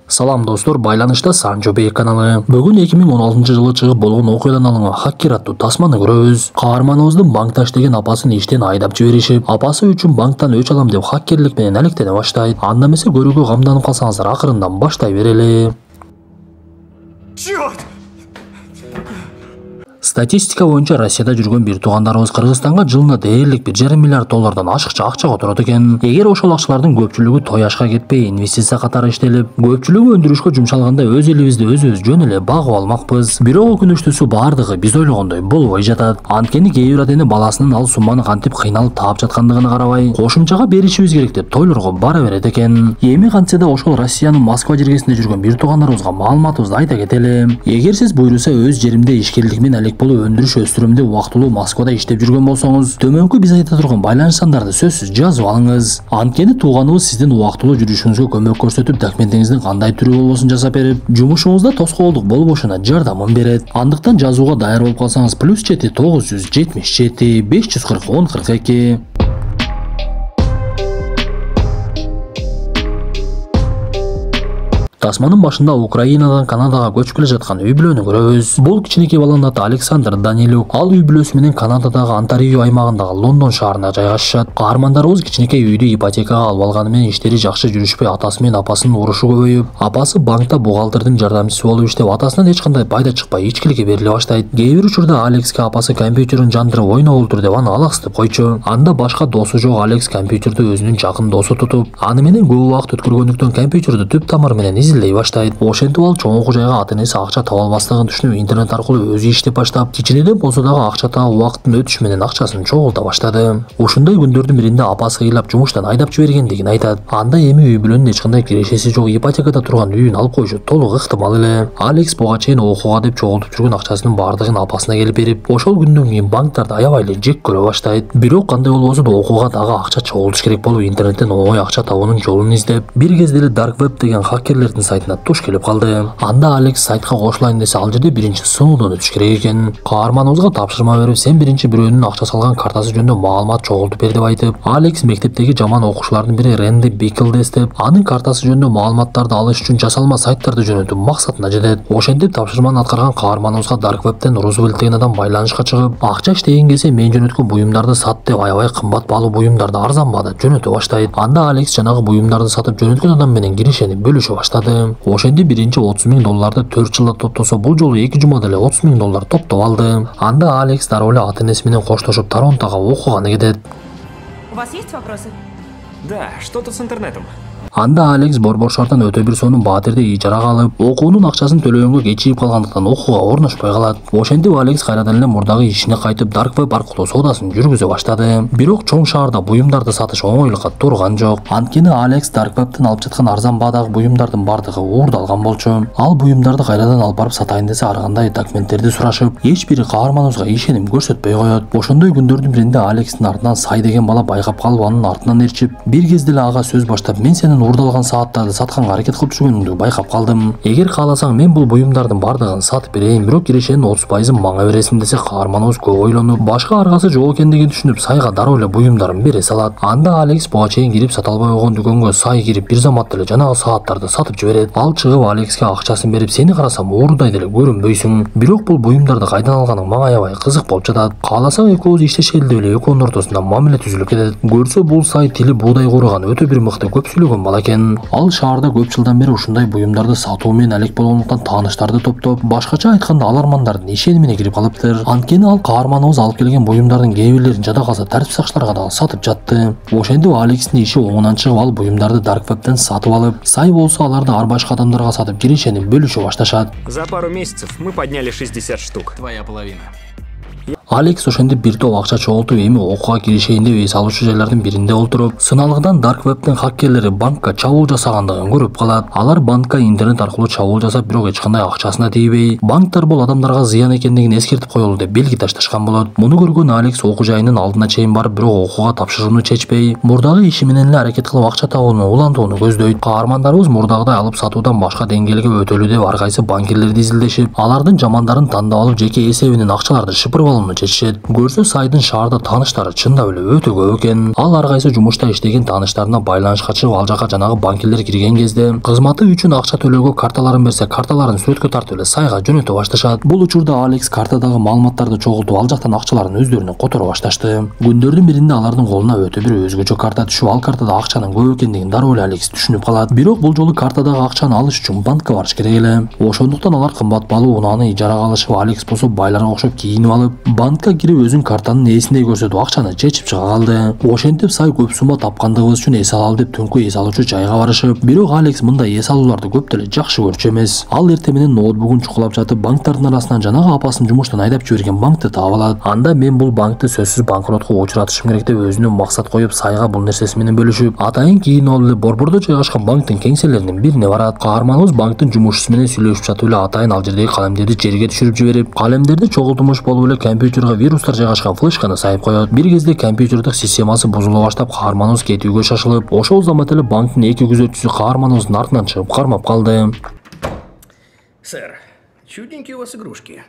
Салам достор, байланышта Санжобей каналы. Бүгін 2016 жылы чыгып болгон окуядан алынган хакер аттуу тасманы көрөбүз. Каарманыбыздын банкташ деген апасын иштен айдап жиберишип, апасы үчүн банктан өч алам деп хакерлик менен алектене баштайт. Анда эмесе көрүүгө камданып калсаңыздар акырындан баштай берели. Статистика боюнча Россияда жүргөн бир туугандарыбыз Кыргызстанга жылына дээрлик 1,5 миллиард доллардан ашыкча акча которот экен. Эгер ошол акчалардын көпчүлүгү той ашка кетпей, инвестиция катары иштелип, көпчүлүгү өндүрүшкө жумшалганда өз элибизди өзүбүз жөн эле багып алмакпыз. Бирок өкүнүчтүүсү бардыгы биз ойлогондой болбой жатат. Анткени кээ бир адени баласынын ал сумманы кантип кыйналып таап жаткандыгына карабай, кошумчага беришибиз керек деп тойлорго бара берет экен. Эми кантсе да ошол Россиянын Москва жергесинде жүргөн бир туугандарыбызга маалыматыбызды айта кетели. Эгер сиз буйруса өз жеримде ишкерлик менен алек болуп өндүрүш өстүрүмдү убактылуу Москвада иштеп жүргөн болсоңуз, төмөнкү биз айта турган байланыш сандарды сөзсүз жазып алыңыз. Анткени тууганыбыз сиздин убактылуу жүрүшүңүзгө көмөк көрсөтүп, документиңиздин кандай түрү болбосун жасап берип, жумушуңузда тоскоолдук болбошуна жардамын берет. Андыктан жазууга даяр болуп калсаңыз +7 977 540 1042. Тасманын башында Украинадан Канадага көчүп келе жаткан үй бүлөнү көрөбүз. Бул кичинекей баланын аты Александр Данилюк. Ал үй бүлөсү менен Канададагы Онтарио аймагындагы Лондон шаарына жайгашышат. Каармандарыбыз кичинекей үйдү ипотекага алып алганы менен иштери жакшы жүрүшпөй, атасы менен апасынын урушу көбөйүп, апасы банкта бухгалтердин жардамчысы болуп иштеп, атасынан эч кандай пайда чыкпай, ичкиликке бериле баштайт. Кээ бир учурда Алекске апасы компьютерин жандырып ойноп отур деп аны алаксытып койчу. Анда башка досу жок Алекс компьютерди өзүнүн жакын досу тутуп, аны менен көп убакыт өткөргөндүктөн компьютерди түп тамыры менен изилдей баштайт. Ошентип ал чоң окуу жайга ата энеси акча таба албастыгын түшүнүп, интернет аркылуу өзү иштеп баштап, кичинеден болсо дагы акча таап убакыттын өтүшү менен акчасын чогулта баштады. Ушундай күндөрдүн биринде апасы кыйлап жумуштан айдап жибергендигин айтат. Анда эми үй бүлөнүн эч кандай кирешеси жок, ипотекада турган үйүн алып коюшу толук ыктымал эле. Алекс буга чейин окууга деп чогултуп жүргөн акчасынын баардыгын апасына келип берип, ошол күндөн кийин банктарды аябай эле жек көрө баштайт. Бирок кандай болбосо да окууга дагы акча чогултуш керек болуп, интернеттен оңой акча табуунун жолун издеп, бир кезде эле Dark Web деген хакерлердин сайтына туш келип калды. Анда Алекс сайтка кошулайын десе, ал жерде биринчи сыноодон өтүш керек экен. Каарманыбызга тапшырма берип, сен биринчи бирөөнүн акча салган картасы жөнүндө маалымат чогултуп бер деп айтып, Алекс мектептеги жаман окуучулардын бири Рэнди Бикелди эстеп, анын картасы жөнүндө маалыматтарды алыш үчүн жасалма сайттарды жөнөтүү максатына жетет. Ошентип тапшырманы аткарган каарманыбызга Dark Web'тен Рузвельт деген адам байланышка чыгып, акча иштеген кезде мен жөнөткөн буюмдарды сат деп аябай кымбат баалуу буюмдарды арзан баада жөнөтө баштайт. Анда Алекс жанагы буюмдарды сатып жөнөткөн адам менен кирешени бөлүшө баштады. Ошентип биринчи 30 000 долларды 4 жылда топтосо, бул жолу 2 жумада эле 30 000 доллар топтоп алды. Анда Алекс дароо эле ата энеси менен коштошуп Торонтого окууганы кетет. У вас есть вопросы? Да, что-то с интернетом. Анда Алекс борбор шартан өтө бир сонун Баатирде ижарага алып, окуунун акчасын төлөгөнгө кечигип калгандыктан окууга орношпой калат. Ошентип Алекс кайрадан эле мурдагы ишине кайтып Dark Web аркылуу соодасын жүргүзө баштады. Бирок чоң шаарда буюмдарды сатыш оңойлукка турган жок. Анткени Алекс Dark Web'тен алып жаткан арзан баадагы буюмдардын бардыгы уурдалган болчу. Ал буюмдарды кайрадан алып барып сатайын десе, ар кандай документтерди сурашып, эч бири каарманыбызга ишеним көрсөтпөй коет. Ошондой күндөрдүн биринде Алекстин артынан Сай деген бала байкап калып, анын артынан ээрчип, бир кезде эле ага сөз баштап, мен сенин уурдалган сааттарды сатканга аракет кылып жүргөнүңдү байкап калдым. Эгер кааласаң мен бул буюмдардын бардыгын сатып берейин, бирок кирешенин 30%-ын мага бересиң десе, каарманыбыз көп ойлонуп, башка аргасы жок экендигин түшүнүп, Сайга дароо эле буюмдарын бере салат. Анда Алекс буга чейин кирип сата албай койгон дүкөнгө Сай кирип бир заматта эле жанагы сааттарды сатып жиберет. Ал чыгып Алекске акчасын берип, сени карасам уурдай деле көрүнбөйсүң, бирок бул буюмдарды кайдан алганың мага аябай кызык болуп жатат. Кааласаң экөөбүз иштешели деп эле экөөнүн ортосунда мамиле түзүлүп кетет. Көрсө бул Сай тили буудай куурган өтө бир мыкты көп сүйлөгөн бала экен. Ал шаарда көп жылдан бери ушундай буюмдарды сатуу менен алек болгондуктан тааныштарды топтоп, башкача айтканда алармандардын ишенимине кирип калыптыр. Анткени ал каарманыбыз алып келген буюмдардын кээ бирлерин жада калса тартип сакчыларга дагы сатып жатты. Ошентип Алекстин иши оңунан чыгып, ал буюмдарды Dark Web'тен сатып алып, Сай болсо аларды ар башка адамдарга сатып кирешени бөлүшө башташат. За пару месяцев мы подняли 60 штук. Твоя половина. Алекс ошентип бир топ акча чогултуп, эми окууга киришейин деп эс алуучу жайлардын биринде отуруп, сыналгыдан Dark Web'тен хакерлери банкка чабуул жасагандыгын көрүп калат. Алар банкка интернет аркылуу чабуул жасап, бирок эч кандай акчасына тийбей, банктар бул адамдарга зыян экендигин эскертип коелу деп белги ташташкан болот. Муну көргөн Алекс окуу жайынын алдына чейин барып, бирок окууга тапшырууну чечпей, мурдагы иши менен эле аракет кылып акча табууну улантууну көздөйт. Каармандарыбыз мурдагыдай алып сатуудан башка деңгээлге өтөлү деп ар кайсы банкирлерди изилдешип, алардын жамандарын тандап алып, жеке эсебинен акчаларды шыпырып алууну жетишет. Көрсө Сайдын шаарда тааныштары чындап эле өтө көп экен. Ал ар кайсы жумушта иштеген тааныштарына байланышка чыгып, ал жака жанагы банкирлер кирген кезде кызматы үчүн акча төлөөгө карталарын берсе, карталарын сүрөткө тартып эле Сайга жөнөтө башташат. Бул учурда Алекс картадагы маалыматтарды чогултуп, ал жактан акчаларын өздөрүнө которо башташты. Күндөрдүн биринде алардын колуна өтө бир өзгөчө карта түшүп, ал картада акчанын көп экендигин дароо эле Алекс түшүнүп калат. Бирок бул жолу картадагы акчаны алыш үчүн банкка барыш керек эле. Ошондуктан алар кымбат баалуу унааны ижарага алышып, Алекс болсо байларга окшоп кийинип алып, банкка кирип өзүн картанын ээсиндей көрсөтүп акчаны чечип чыга калды. Ошентип Сай көп сумма тапкандыгыбыз үчүн эс алалы деп түнкү эс алуучу жайга барышып, бирок Алекс мындай эс алууларды көп деле жакшы көрчү эмес. Ал эртең менен ноутбугун чукулап жатып, банктардын арасынан жанагы апасын жумуштан айдап жиберген банкты таап алат. Анда мен бул банкты сөзсүз банкротко учуратышым керек деп өзүнө максат коюп, Сайга бул нерсеси менен бөлүшүп, атайын кийин алып эле Борбордо жайгашкан банктын кеңселеринин бирине барат. Каарманыбыз банктын жумушчусу менен сүйлөшүп жатып эле атайын ал жердеги калемдерди жерге түшүрүп жиберип, калемдерди чогултумуш болуп эле компьютерге вирустар жайгашкан флешканы сайып коет. Бир кезде компьютердик системасы бузула баштап, каарманыбыз кетүүгө шашылып, ошол замат эле банктын эки күзөтчүсү каарманыбыздын артынан чыгып кармап калды. Сэр, чудненькие у вас игрушки.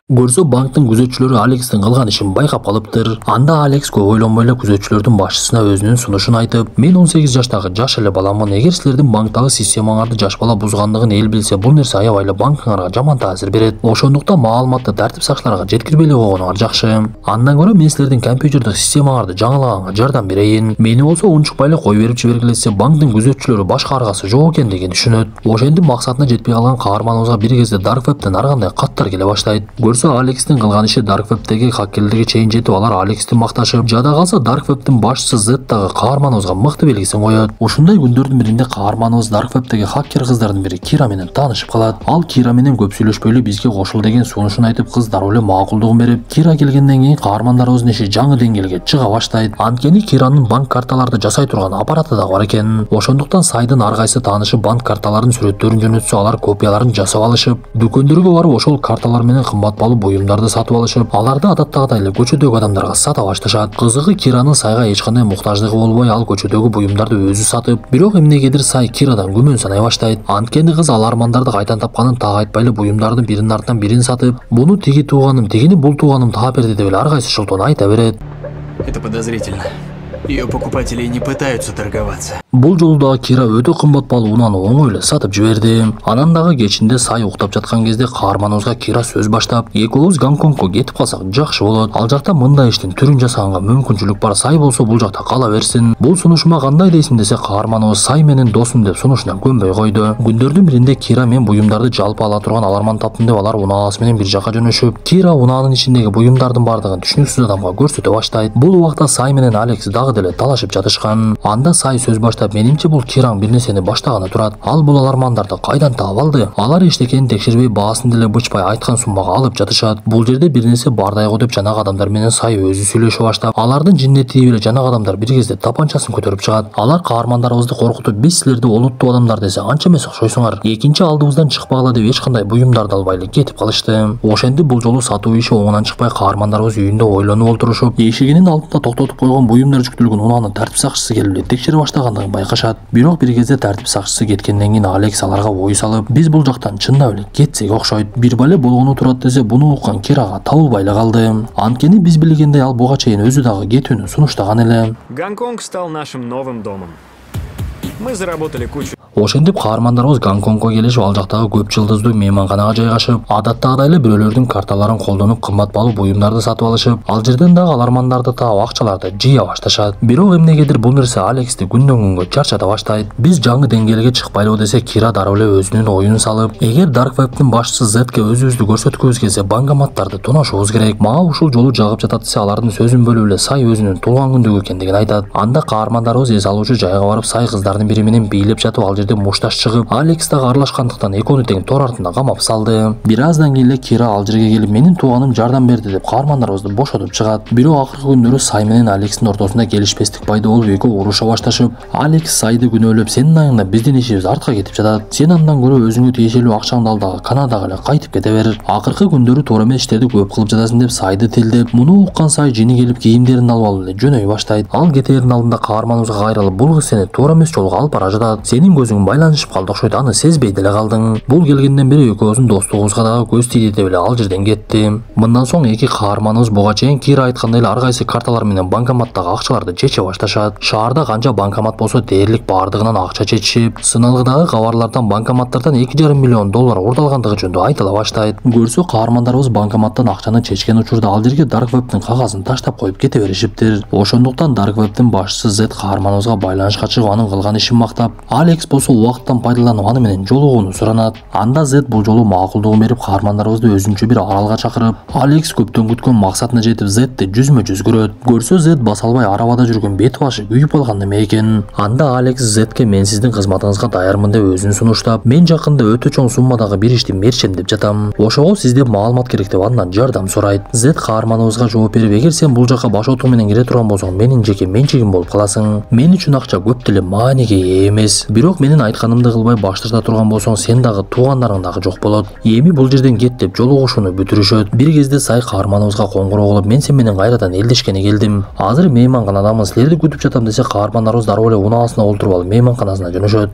Көрсө банктын күзөтчүлөрү Алекстин кылган ишин байкап калыптыр. Анда Алекс көп ойлонбой эле күзөтчүлөрдүн башчысына өзүнүн сунушун айтып, мен 18 жаштагы жаш эле баламын. Эгер силердин банктагы системаңарды жаш бала бузгандыгын эл билсе, бул нерсе аябай эле банкыңарга жаман таасир берет. Ошондуктан маалыматты тартип сакчыларга жеткирбей эле койгонуңар жакшы. Андан көрө мен силердин компьютердик системаңарды жаңылаганга жардам берейин. Мени болсо унчукпай эле кой берип жибергилесе, банктын күзөтчүлөрү башка аргасы жок экендигин түшүнөт. Ошентип максатына жетпей калган каарманыбызга бир кезде Dark Web'тен ар кандай каттар келе баштайт. Көрсө Алекстин кылган иши Dark Web'теги хакерлерге чейин жетип, алар Алексти макташып, жада калса Dark Web'тин башчысы Z дагы каарманыбызга мыкты белгисин коет. Ушундай күндөрдүн биринде каарманыбыз Dark Web'теги хакер кыздардын бири Кира менен таанышып калат. Ал Кира менен көп сүйлөшпөй эле бизге кошул деген сунушун айтып, кыз дароо эле макулдугун берип, Кира келгенден кийин каармандарыбыздын иши жаңы деңгээлге чыга баштайт. Анткени Киранын банк карталарды жасай турган аппараты да бар экен. Ошондуктан Сайдын ар кайсы таанышы банк карталарынын сүрөттөрүн жөнөтсө, алар копияларын жасап алышып, дүкөндөргө барып ошол карталар менен кымбат баалуу буюмдарды сатып алышып, аларды адаттагыдай эле көчөдөгү адамдарга сата башташат. Кызыгы Киранын Сайга эч кандай муктаждыгы болбой, ал көчөдөгү буюмдарды өзү сатып, бирок эмнегедир Сай Кирадан күмөн санай баштайт. Анткени кыз ал армандарды кайдан тапканын так айтпай эле буюмдардын биринин артынан бирин сатып, буну тиги тууганым, тигини бул тууганым таап берди деп эле ар кайсы шылтоон айта берет. Это подозрительно. Ее покупатели не пытаются торговаться. Бул жолу дагы Кира өтө кымбат баалуу унааны оңой эле сатып жиберди. Анан дагы кечинде Сай уктап жаткан кезде каарманыбызга Кира сөз баштап, экөөбүз Гонконгко кетип калсак жакшы болот. Ал жакта мындай иштин түрүн жасаганга мүмкүнчүлүк бар. Сай болсо бул жакта кала берсин. Бул сунушума кандай дейсиң десе, каарманыбыз Сай менен досум деп сунушунан көнбөй койду. Күндөрдүн биринде Кира мен буюмдарды жалпы ала турган аларман таптым деп алар унаасы менен бир жака жөнөшүп, Кира унаанын ичиндеги буюмдардын бардыгын түшүнүксүз адамга көрсөтө баштайт. Бул убакта Сай менен Алекс дагы деле талашып жатышкан. Анда Сай сөз баштап, менимче бул Кираң бир нерсени баштаганы турат. Ал бул алармандарды кайдан таап алды? Алар эчтекени текшербей, баасын деле бычпай айткан суммага алып жатышат. Бул жерде бир нерсе бардай го деп жанагы адамдар менен Сай өзү сүйлөшө баштап, алардын жиннети эле жанагы адамдар бир кезде тапанчасын көтөрүп чыгат. Алар каармандарыбызды коркутуп, биз силерди олуттуу адамдар десе анча эмес окшойсуңар. Экинчи алдыбыздан чыкпагыла деп эч кандай буюмдарды албай эле кетип калышты. Ошентип бул жолу сатуу иши оңунан чыкпай, каармандарыбыз үйүндө ойлонуп олтурушуп, эшигинин алдында токтотуп койгон буюмдар жүктөлгөн унааны тартип сакчысы келип эле текшере баштагандыгын байкашат. Бирок бир кезде тартип сакчысы кеткенден кийин Алекс аларга ой салып, биз бул жактан чындап эле кетсек окшойт. Бир бале болгону турат десе, буну уккан Кирага табылбай эле калды. Анткени биз билгендей ал буга чейин өзү дагы кетүүнү сунуштаган эле. Гонконг стал нашим новым домом. Мы заработали кучу. Ошентип каармандарыбыз Гонконгко келишип, ал жактагы көп жылдыздуу мейманканага жайгашып, адаттагыдай эле бирөөлөрдүн карталарын колдонуп кымбат баалуу буюмдарды сатып алышып, ал жерден дагы алармандарды таап акчаларды жыя башташат. Бирок эмнегедир бул нерсе Алексти күндөн күнгө чарчата баштайт. Биз жаңы деңгээлге чыкпайлыбы десе, Кира дароо эле өзүнүн оюн салып, эгер Dark Web'тин башчысы Z'ке өзүбүздү көрсөткүбүз келсе, банкоматтарды тоношубуз керек. Мага ушул жолу жагып жатат десе, алардын сөзүн бөлүп эле Сай өзүнүн туулган күндүгү экендигин айтат. Анда каармандарыбыз эс алуучу жайга барып, Сай кыздардын бири менен бийлеп жатып, ал жерде мушташ чыгып, Алекс дагы аралашкандыктан экөөнү тең тор артында камап салды. Бир аздан кийин эле Кира ал жерге келип, менин тууганым жардам берди деп каармандарыбызды бошотуп чыгат. Бирок акыркы күндөрү Сай менен Алекстин ортосунда келишпестик пайда болуп, экөө уруша башташып, Алекс Сайды күнөөлөп, сенин айыңда биздин ишибиз артка кетип жатат. Сен андан көрө өзүңө тиешелүү акчаңды ал дагы Канадага эле кайтып кете бер. Акыркы күндөрү туура эмес иштерди көп кылып жатасың деп Сайды тилдеп, муну уккан Сай жини келип кийимдерин алып алып эле жөнөй баштайт. Ал кетээрдин алдында каарманыбызга кайрылып, бул кыз сени туура эмес жолго алып бара жатат. Сенин көзүң байланышып калды окшойт, аны сезбей деле калдың. Бул келгенден бери экөөбүздүн достугубузга дагы көз тийди деп эле ал жерден кетти. Мындан соң эки каарманыбыз буга чейин Кира айткандай эле ар кайсы карталар менен банкоматтагы акчаларды чече башташат. Шаарда канча банкомат болсо дээрлик бардыгынан акча чечишип, сыналгыдагы кабарлардан банкоматтардан 2,5 миллион доллар урдалгандыгы жөнүндө айтыла баштайт. Көрсө каармандарыбыз банкоматтан акчаны чечкен учурда ал жерге Dark Web'тин кагазын таштап коюп кете беришиптир. Ошондуктан Dark Web'тин башчысы Z каарманыбызга байланышка чыгып анын кылган ишин мактап, Алекс болсо убакыттан пайдаланып аны менен жолугууну суранат. Анда Z бул жолу макулдугун берип каармандарыбызды өзүнчө бир аралга чакырып, Алекс көптөн күткөн максатына жетип Z'ти жүзмө-жүз көрөт. Көрсө Z баса албай арабада жүргөн бет башы күйүп алган неме экен. Анда Алекс Z'ке мен сиздин кызматыңызга даярмын деп өзүн сунуштап, мен жакында өтө чоң суммадагы бир ишти мерчем деп жатам. Ошого сизде маалымат керек деп андан жардам сурайт. Z каарманыбызга жооп берип, эгер сен бул жака баш отуң менен кире турган болсоң, менин жеке менчигим болуп каласың. Мен үчүн акча көп деле мааниге ээ эмес. Бирок менин айтканымды кылбай баш тарта турган болсоң, сен дагы туугандарың дагы жок болот. Эми бул жерден кет деп жолугушууну бүтүрүшөт. Бир кезде Сай каарманыбызга коңгуроо кылып, мен сен менен кайрадан элдешкени келдим. Азыр мейманканадамыз, силерди күтүп жатам десе, каармандарыбыз дароо эле унаасына олтуруп алып мейманканасына жөнөшөт.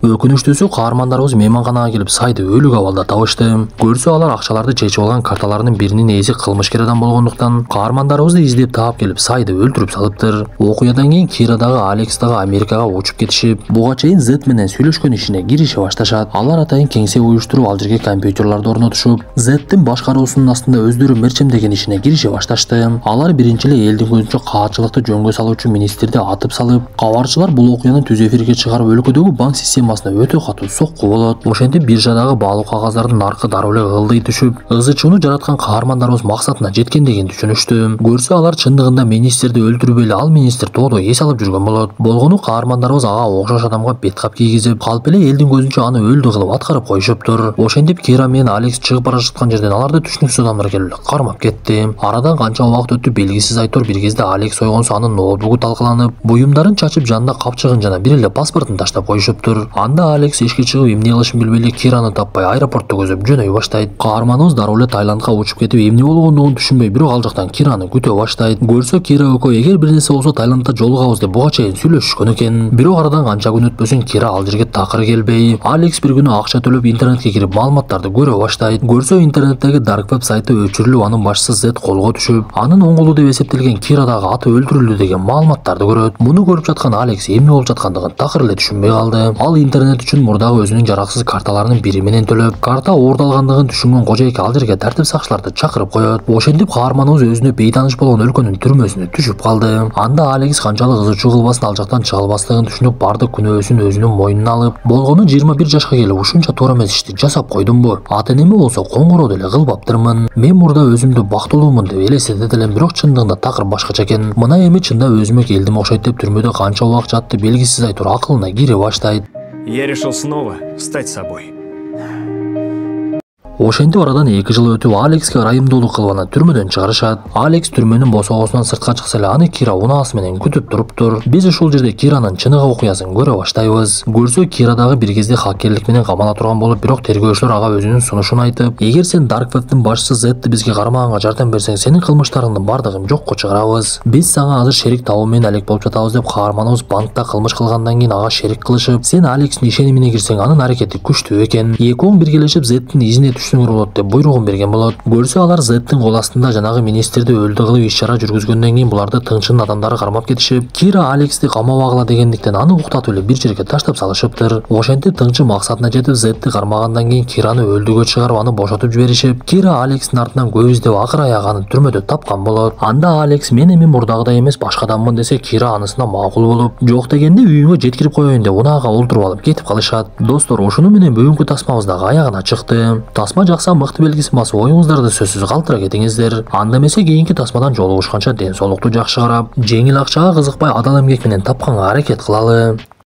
Өкүнүчтүүсү каармандарыбыз мейманканага келип Сайды өлүк абалда табышты. Көрсө алар акчаларды чечип алган карталарынын биринин ээси кылмышкер адам болгондуктан каармандарыбызды издеп таап келип Сайды өлтүрүп салыптыр. Окуядан кийин Кира дагы Алекс дагы Америкага учуп кетишип, буга чейин Z менен сүйлөшкөн ишине кирише башташат. Алар атайын кеңсе уюштуруп, ал жерге компьютерларды орнотушуп, Z'тин башкаруусунун астында өздөрү мерчемдеген ишине кирише башташты. Алар биринчи эле элдин көзүнчө каатчылыкты жөнгө салуучу министрди атып салып, кабарчылар бул окуяны түз эфирге чыгарып, өлкөдөгү банк системасына өтө катуу сокку болот. Ошентип биржадагы баалуу кагаздардын наркы дароо эле ылдый түшүп, ызычууну жараткан каармандарыбыз максатына жеткендигин түшүнүштү. Көрсө алар чындыгында министрди өлтүрүп эле, ал министр тоодо эс алып жүргөн болот. Болгону каармандарыбыз ага окшош адамга беткап кийгизип, калп эле элдин көзүнчө аны өлдү кылып аткарып коюшуптур. Ошентип Кира менен Алекс чыгып бара жаткан жерден аларды түшүнүксүз адамдар келип эле кармап кетти. Арадан канча убакыт өттү белгисиз айтор бир кезде Алекс ойгонсо анын ноутбугу талкаланып, буюмдарын чачып, жанында капчыгын жана бир эле паспортун таштап коюшуптур. Анда Алекс эшикке чыгып, эмне кылышын билбей эле Кираны таппай аэропортто көзөп жөнөй баштайт. Каарманыбыз дароо эле Таиландга учуп кетип, эмне болгондугун түшүнбөй, бирок ал жактан Кираны күтө баштайт. Көрсө Кира экөө эгер бир нерсе болсо Таиландда жолугабыз деп буга чейин сүйлөшүшкөн экен. Бирок арадан канча күн өтпөсүн Кира ал жерге такыр келбей, Алекс бир күнү акча төлөп интернетке кирип маалыматтарды көрө баштайт. Көрсө интернеттеги Dark Web сайты өчүрүлүп, анын башчысы Z колго түшүп, анын оң колу деп эсептелген Кирадагы аты өлтүрүлдү деген маалыматтарды көрөт. Муну көрүп жаткан Алекс эмне болуп жаткандыгын такыр эле түшүнбөй калды. Ал интернет үчүн мурдагы өзүнүн жараксыз карталарынын бири менен төлөп, карта оордалгандыгын түшүнгөн кожойке ал жерге тартип сакчыларды чакырып коет. Ошентип каарманыбыз өзүнө бейтаныш болгон өлкөнүн түрмөсүнө түшүп калды. Анда Алекс канчалык ызычуу кылбасын, ал жактан чыга албастыгын түшүнүп, бардык күнөөсүн өзүнүн мойнуна алып, болгону 21 жашка келип ушунча туура эмес ишти жасап койдумбу? Ата-энеме болсо коңгуроо деле кылбаптырмын. Мен мурда өзүмдү бактылуумун деп элестетет элем, бирок чындыгында такыр башкача экен. Мына эми чында өзүмө келдим окшойт деп түрмөдө канча убакыт жатты белгисиз айтор акылына кире баштайт. Я решил снова стать собой. Ошентип арадан 2 жыл өтүп Алекске ырайымдуулук кылып аны түрмөдөн чыгарышат. Алекс түрмөнүн босогосунан сыртка чыкса эле аны Кира унаасы менен күтүп туруптур. Биз ушул жерде Киранын чыныгы окуясын көрө баштайбыз. Көрсө Кира дагы бир кезде хакерлик менен камала турган болуп, бирок тергөөчүлөр ага өзүнүн сунушун айтып, эгер сен Dark Web'тин башчысы Z'ти бизге кармаганга жардам берсең, сенин кылмыштарыңдын бардыгын жокко чыгарабыз. Биз сага азыр шерик табуу менен алек болуп жатабыз деп каарманыбыз банкта кылмыш кылгандан кийин ага шерик кылышып, сен Алекстин ишенимине кирсең, анын аракети күчтүү экен. Экөөң биргелешип Z'тин изине түшсөңөр болот деп буйругун берген болот. Көрсө алар Z'тин кол астында жанагы министрди өлдү кылып иш-чара жүргүзгөндөн кийин буларды тыңчынын адамдары кармап кетишип, Кира Алексти камабагыла дегендиктен аны уктатып эле бир жерге таштап салышыптыр. Ошентип тыңчы максатына жетип Z'ти кармагандан кийин Кираны өлдүгө чыгарып аны бошотуп жиберишип, Кира Алекстин артынан көп издеп акыр аягы аны түрмөдө тапкан болот. Анда Алекс мен эми мурдагыдай эмес башка адаммын десе, Кира анысына макул болуп, жок дегенде үйүңө жеткирип коеюн деп унаага олтуруп алып кетип калышат. Достор, ушуну менен бүгүнкү тасмабыз дагы аягына чыкты. Тасма жакса мыкты белгисин басып, оюңуздарды сөзсүз калтыра кетиңиздер. Анда эмесе кийинки тасмадан жолугушканча ден соолукту жакшы карап, жеңил акчага кызыкпай адал эмгек менен тапканга аракет кылалы.